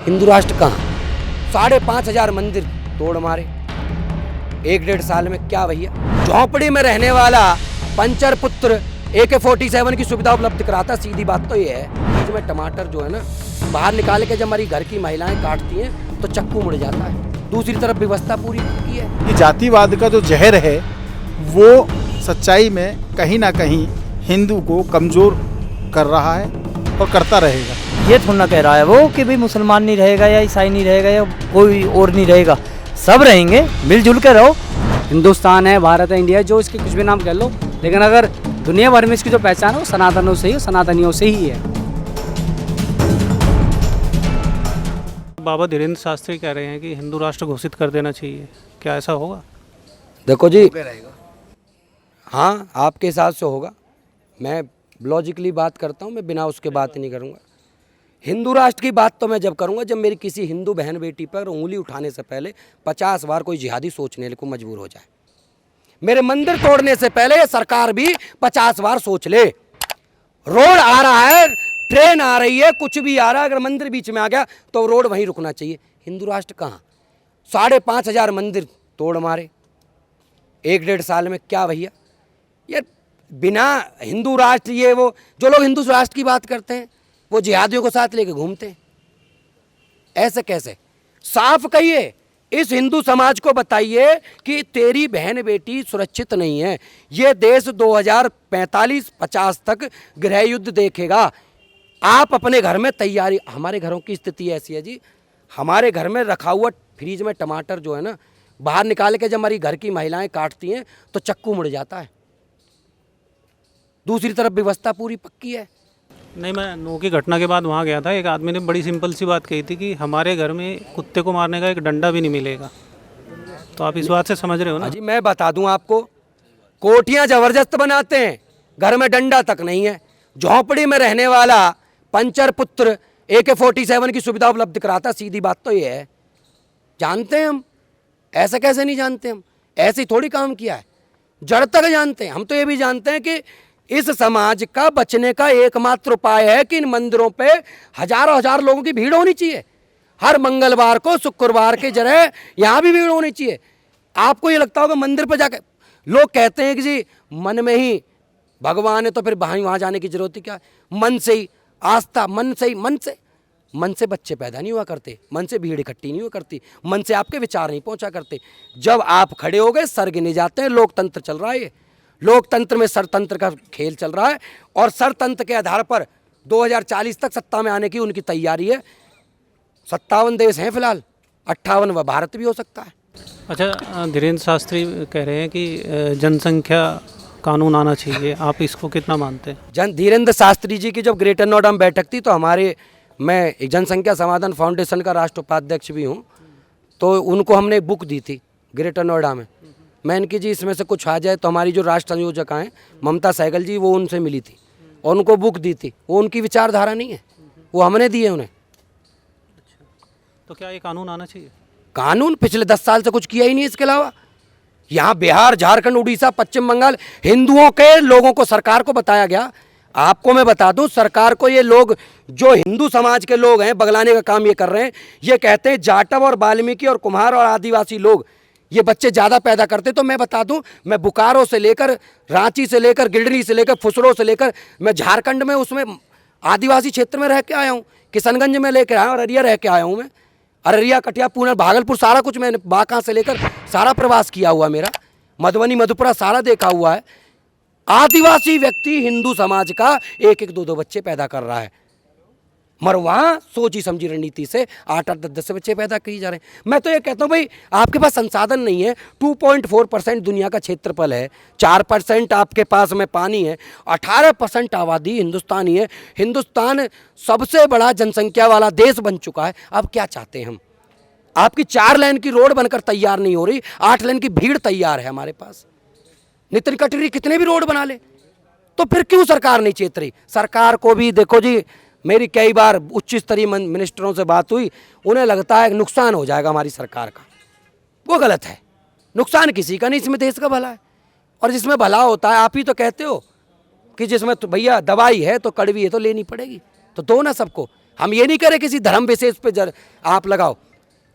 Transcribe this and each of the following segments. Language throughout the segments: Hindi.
हिंदू राष्ट्र कहाँ? 5,500 मंदिर तोड़ मारे 1-1.5 साल में। क्या भैया, झोपड़ी में रहने वाला पंचर पुत्र AK-47 की सुविधा उपलब्ध कराता। सीधी बात तो ये है, इसमें टमाटर जो है ना बाहर निकाल के जब हमारी घर की महिलाएं काटती हैं तो चक्कू मुड़ जाता है। दूसरी तरफ व्यवस्था पूरी की है। ये जातिवाद का जो जहर है वो सच्चाई में कहीं ना कहीं हिंदू को कमज़ोर कर रहा है और करता रहेगा। ये थोड़ा ना कह रहा है वो कि भाई मुसलमान नहीं रहेगा या ईसाई नहीं रहेगा या कोई और नहीं रहेगा, सब रहेंगे, मिलजुल कर रहो। हिंदुस्तान है, भारत है, इंडिया है, जो इसके कुछ भी नाम कह लो, लेकिन अगर दुनिया भर में इसकी जो पहचान है वो सनातनों से ही, सनातनियों से ही है। बाबा धीरेन्द्र शास्त्री कह रहे हैं कि हिंदू राष्ट्र घोषित कर देना चाहिए, क्या ऐसा होगा? देखो जी, हाँ आपके हिसाब से होगा, मैं लॉजिकली बात करता हूँ, मैं बिना उसके बात नहीं करूँगा। हिंदू राष्ट्र की बात तो मैं जब करूँगा जब मेरी किसी हिंदू बहन बेटी पर उंगली उठाने से पहले 50 बार कोई जिहादी सोचने को मजबूर हो जाए। मेरे मंदिर तोड़ने से पहले सरकार भी 50 बार सोच ले। रोड आ रहा है, ट्रेन आ रही है, कुछ भी आ रहा है, अगर मंदिर बीच में आ गया तो रोड वहीं रुकना चाहिए। हिंदू राष्ट्र कहाँ? 5,500 मंदिर तोड़ मारे 1-1.5 साल में। क्या भैया, ये बिना हिंदू राष्ट्र, ये वो जो लोग हिंदू राष्ट्र की बात करते हैं वो जिहादियों को साथ लेके घूमते हैं। ऐसे कैसे? साफ कहिए, इस हिंदू समाज को बताइए कि तेरी बहन बेटी सुरक्षित नहीं है। ये देश 2045-50 तक गृह युद्ध देखेगा। आप अपने घर में तैयारी, हमारे घरों की स्थिति ऐसी है जी, हमारे घर में रखा हुआ फ्रीज में टमाटर जो है ना बाहर निकाल के जब हमारी घर की महिलाएं काटती हैं तो चक्कू मुड़ जाता है। दूसरी तरफ व्यवस्था पूरी पक्की है। नहीं, मैं 9 की घटना के बाद वहाँ गया था, एक आदमी ने बड़ी सिंपल सी बात कही थी कि हमारे घर में कुत्ते को मारने का एक डंडा भी नहीं मिलेगा। तो आप इस बात से समझ रहे हो ना? जी मैं बता दूं आपको, कोठियां जबरदस्त बनाते हैं, घर में डंडा तक नहीं है। झोपड़ी में रहने वाला पंचर पुत्र AK-47 की सुविधा उपलब्ध कराता। सीधी बात तो ये है, जानते हैं हम, ऐसे कैसे नहीं जानते हम, ऐसे थोड़ी काम किया है, जड़ तक जानते हैं। हम तो ये भी जानते हैं कि इस समाज का बचने का एकमात्र उपाय है कि इन मंदिरों पे हजार लोगों की भीड़ होनी चाहिए। हर मंगलवार को, शुक्रवार के जगह यहाँ भी भीड़ होनी चाहिए। आपको ये लगता होगा मंदिर पर जाकर, लोग कहते हैं कि जी मन में ही भगवान है तो फिर वहाँ जाने की जरूरत ही क्या? मन से ही आस्था, मन से ही, मन से बच्चे पैदा नहीं हुआ करते, मन से भीड़ इकट्ठी नहीं हुआ करती, मन से आपके विचार नहीं पहुंचा करते। जब आप खड़े हो गए, सर गिने जाते हैं। लोकतंत्र चल रहा है, ये लोकतंत्र में सरतंत्र का खेल चल रहा है और सरतंत्र के आधार पर 2040 तक सत्ता में आने की उनकी तैयारी है। 57 देश हैं फिलहाल, 58वां भारत भी हो सकता है। अच्छा, धीरेन्द्र शास्त्री कह रहे हैं कि जनसंख्या कानून आना चाहिए, आप इसको कितना मानते हैं? धीरेन्द्र शास्त्री जी की जब ग्रेटर नोएडा में बैठक थी तो मैं एक जनसंख्या समाधान फाउंडेशन का राष्ट्र उपाध्यक्ष भी हूँ, तो उनको हमने बुक दी थी ग्रेटर नोएडा में। मैं इनकी जी इसमें से कुछ आ जाए तो हमारी जो राष्ट्र संयोजक हैं ममता सहगल जी, वो उनसे मिली थी और उनको बुक दी थी। वो उनकी विचारधारा नहीं है, वो हमने दी है उन्हें। तो क्या ये कानून आना चाहिए? कानून पिछले 10 साल से कुछ किया ही नहीं। इसके अलावा यहाँ बिहार, झारखंड, उड़ीसा, पश्चिम बंगाल, हिंदुओं के लोगों को, सरकार को बताया गया। आपको मैं बता दूं, सरकार को ये लोग जो हिंदू समाज के लोग हैं बगलाने का काम ये कर रहे हैं। ये कहते हैं जाटव और वाल्मीकि और कुम्हार और आदिवासी लोग ये बच्चे ज़्यादा पैदा करते। तो मैं बता दूं, मैं बोकारो से लेकर, रांची से लेकर, गिडरी से लेकर, फुसरो से लेकर, मैं झारखंड में उसमें आदिवासी क्षेत्र में रह के आया हूँ, किशनगंज में लेकर आया, अररिया रह के आया हूँ मैं। अररिया, कटिया, पूना, भागलपुर, सारा कुछ मैंने बांका से लेकर सारा प्रवास किया हुआ मेरा। मधुबनी, मधुपुरा सारा देखा हुआ है। आदिवासी व्यक्ति हिंदू समाज का 1-1, 2-2 बच्चे पैदा कर रहा है, मगर वहाँ सोची समझी रणनीति से 8-8, 10-10 बच्चे पैदा किए जा रहे हैं। मैं तो ये कहता हूँ भाई, आपके पास संसाधन नहीं है। 2.4% दुनिया का क्षेत्रफल है, 4% आपके पास में पानी है, 18% आबादी हिंदुस्तानी है। हिंदुस्तान सबसे बड़ा जनसंख्या वाला देश बन चुका है। अब क्या चाहते हैं हम? आपकी 4 लेन की रोड बनकर तैयार नहीं हो रही, 8 लेन की भीड़ तैयार है हमारे पास। नितिन गडकरी कितने भी रोड बना ले, तो फिर क्यों सरकार नहीं चेत रही? सरकार को भी देखो जी, मेरी कई बार उच्च स्तरीय मिनिस्टरों से बात हुई, उन्हें लगता है नुकसान हो जाएगा हमारी सरकार का। वो गलत है, नुकसान किसी का नहीं, इसमें देश का भला है। और जिसमें भला होता है, आप ही तो कहते हो कि जिसमें तो भैया दवाई है तो कड़वी है तो लेनी पड़ेगी, तो दो ना सबको। हम ये नहीं करें किसी धर्म विशेष पे आप लगाओ,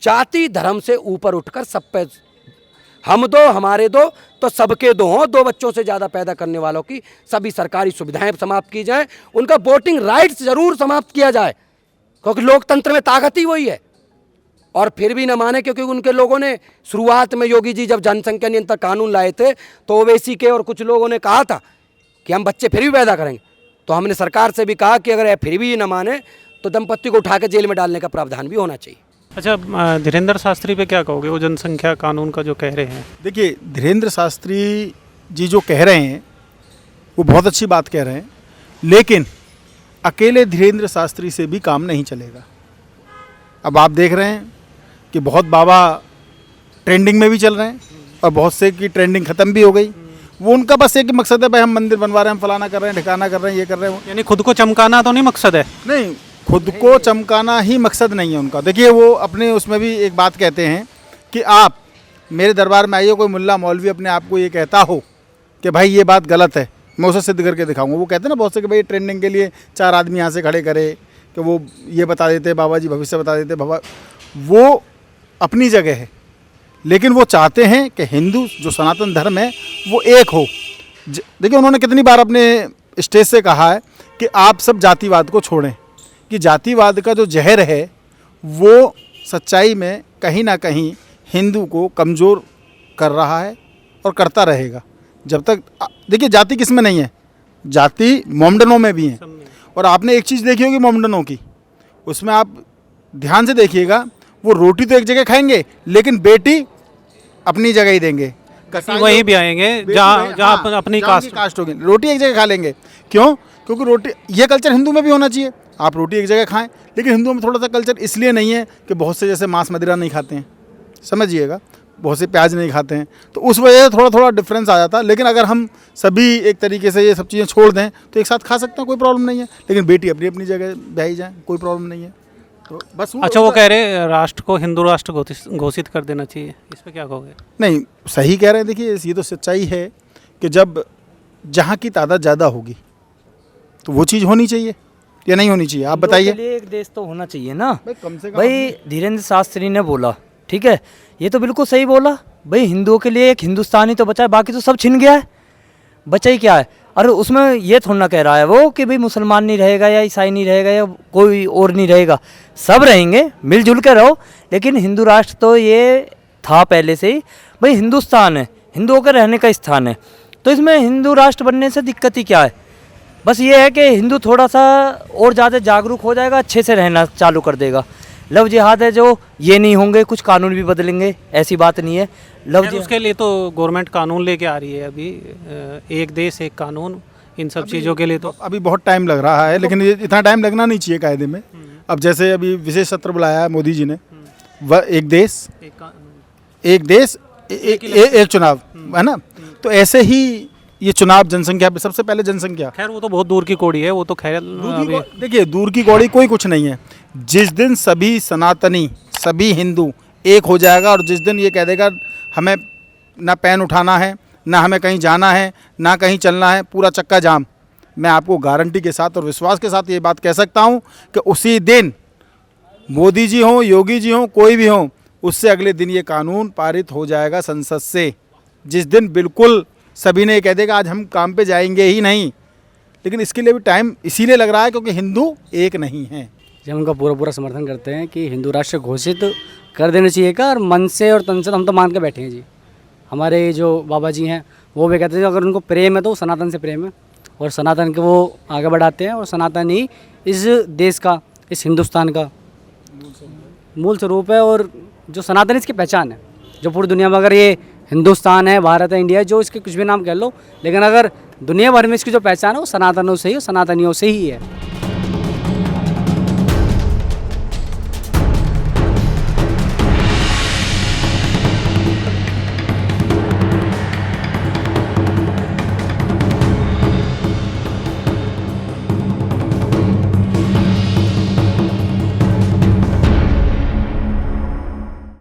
जाति धर्म से ऊपर उठकर सब पे हम दो हमारे दो तो सबके दो हों। 2 बच्चों से ज़्यादा पैदा करने वालों की सभी सरकारी सुविधाएं समाप्त की जाएं, उनका वोटिंग राइट्स जरूर समाप्त किया जाए, क्योंकि लोकतंत्र में ताकत ही वही है। और फिर भी न माने, क्योंकि उनके लोगों ने शुरुआत में योगी जी जब जनसंख्या नियंत्रण कानून लाए थे तो ओवैसी के और कुछ लोगों ने कहा था कि हम बच्चे फिर भी पैदा करेंगे, तो हमने सरकार से भी कहा कि अगर फिर भी न माने तो दंपत्ति को उठा के जेल में डालने का प्रावधान भी होना चाहिए। अच्छा, धीरेंद्र शास्त्री पे क्या कहोगे, वो जनसंख्या कानून का जो कह रहे हैं? देखिए, धीरेंद्र शास्त्री जी जो कह रहे हैं वो बहुत अच्छी बात कह रहे हैं, लेकिन अकेले धीरेंद्र शास्त्री से भी काम नहीं चलेगा। अब आप देख रहे हैं कि बहुत बाबा ट्रेंडिंग में भी चल रहे हैं और बहुत से की ट्रेंडिंग ख़त्म भी हो गई। वो उनका बस एक मकसद है, भाई हम मंदिर बनवा रहे हैं, हम फलाना कर रहे हैं, ठिकाना कर रहे हैं, ये कर रहे हैं। यानी खुद को चमकाना तो नहीं मकसद है? नहीं, खुद को चमकाना ही मकसद नहीं है उनका। देखिए, वो अपने उसमें भी एक बात कहते हैं कि आप मेरे दरबार में आइए, कोई मुल्ला मौलवी अपने आप को ये कहता हो कि भाई ये बात गलत है, मैं उसे सिद्ध करके दिखाऊंगा। वो कहते हैं ना बहुत से कि भाई ट्रेंडिंग के लिए 4 आदमी यहाँ से खड़े करे कि वो ये बता देते, बाबा जी भविष्य बता देते। बाबा वो अपनी जगह है, लेकिन वो चाहते हैं कि हिंदू जो सनातन धर्म है वो एक हो। देखिए, उन्होंने कितनी बार अपने स्टेज से कहा है कि आप सब जातिवाद को छोड़ें, कि जातिवाद का जो जहर है वो सच्चाई में कहीं ना कहीं हिंदू को कमज़ोर कर रहा है और करता रहेगा जब तक। देखिए, जाति किस में नहीं है, जाति मोमडनों में भी है। और आपने एक चीज़ देखी होगी मोमडनों की, उसमें आप ध्यान से देखिएगा, वो रोटी तो एक जगह खाएंगे लेकिन बेटी अपनी जगह ही देंगे। वहीं भी आएंगे जहाँ अपनी कास्ट होगी, रोटी एक जगह खा लेंगे। क्यों? क्योंकि रोटी, ये कल्चर हिंदू में भी होना चाहिए, आप रोटी एक जगह खाएं। लेकिन हिंदुओं में थोड़ा सा कल्चर इसलिए नहीं है कि बहुत से जैसे मांस मदिरा नहीं खाते हैं, समझिएगा, बहुत से प्याज नहीं खाते हैं, तो उस वजह से थोड़ा थोड़ा डिफरेंस आ जाता है। लेकिन अगर हम सभी एक तरीके से ये सब चीज़ें छोड़ दें तो एक साथ खा सकते हैं, कोई प्रॉब्लम नहीं है। लेकिन बेटी अपनी अपनी जगह ब्याही जाए, कोई प्रॉब्लम नहीं है। तो बस अच्छा, वो कह रहे राष्ट्र को हिंदू राष्ट्र घोषित कर देना चाहिए, इस पर क्या कहोगे? नहीं, सही कह रहे हैं। देखिए, ये तो सच्चाई है कि जब जहाँ की तादाद ज़्यादा होगी तो वो चीज़ होनी चाहिए या नहीं होनी चाहिए, आप बताइए। एक देश तो होना चाहिए ना भाई, कम से कम भाई। धीरेंद्र शास्त्री ने बोला, ठीक है, ये तो बिल्कुल सही बोला भाई, हिंदुओं के लिए एक हिंदुस्तानी तो बचा है, बाकी तो सब छिन गया है, बचा ही क्या है। और उसमें ये थोड़ा ना कह रहा है वो कि भाई मुसलमान नहीं रहेगा या ईसाई नहीं रहेगा या कोई और नहीं रहेगा, सब रहेंगे, मिलजुल के रहो। लेकिन हिंदू राष्ट्र तो ये था पहले से ही, भाई हिंदुस्तान है, हिंदुओं के रहने का स्थान है, तो इसमें हिंदू राष्ट्र बनने से दिक्कत ही क्या है। बस ये है कि हिंदू थोड़ा सा और ज़्यादा जागरूक हो जाएगा, अच्छे से रहना चालू कर देगा। लव जिहाद है जो, ये नहीं होंगे, कुछ कानून भी बदलेंगे, ऐसी बात नहीं है। लव जिहाद उसके लिए तो गवर्नमेंट कानून लेके आ रही है अभी, एक देश एक कानून, इन सब चीज़ों के लिए तो अभी बहुत टाइम लग रहा है, लेकिन ये इतना टाइम लगना नहीं चाहिए कायदे में। अब जैसे अभी विशेष सत्र बुलाया है मोदी जी ने, वह एक देश एक चुनाव, है ना। तो ऐसे ही ये चुनाव जनसंख्या पे, सबसे पहले जनसंख्या, खैर वो तो बहुत दूर की कौड़ी है, वो तो खैर देखिए दूर की कौड़ी कोई कुछ नहीं है। जिस दिन सभी सनातनी, सभी हिंदू एक हो जाएगा और जिस दिन ये कह देगा हमें ना पेन उठाना है, ना हमें कहीं जाना है, ना कहीं चलना है, पूरा चक्का जाम, मैं आपको गारंटी के साथ और विश्वास के साथ ये बात कह सकता हूँ कि उसी दिन मोदी जी हों, योगी जी हों, कोई भी हों, उससे अगले दिन ये कानून पारित हो जाएगा संसद से। जिस दिन बिल्कुल सभी ने ये कह देगा आज हम काम पे जाएंगे ही नहीं। लेकिन इसके लिए भी टाइम इसीलिए लग रहा है क्योंकि हिंदू एक नहीं हैं। जब उनका पूरा समर्थन करते हैं कि हिंदू राष्ट्र घोषित कर देना चाहिए का, और मन से और तन से हम तो मान के बैठे हैं जी। हमारे जो बाबा जी हैं वो भी कहते हैं अगर उनको प्रेम है तो सनातन से प्रेम है, और सनातन के वो आगे बढ़ाते हैं, और सनातन ही इस देश का, इस हिंदुस्तान का मूल स्वरूप है, और जो सनातन इसकी पहचान है, जो पूरी दुनिया में, अगर ये हिंदुस्तान है, भारत है, इंडिया है, जो इसके कुछ भी नाम कह लो, लेकिन अगर दुनिया भर में इसकी जो पहचान है वो सनातनों से ही, सनातनियों से ही है।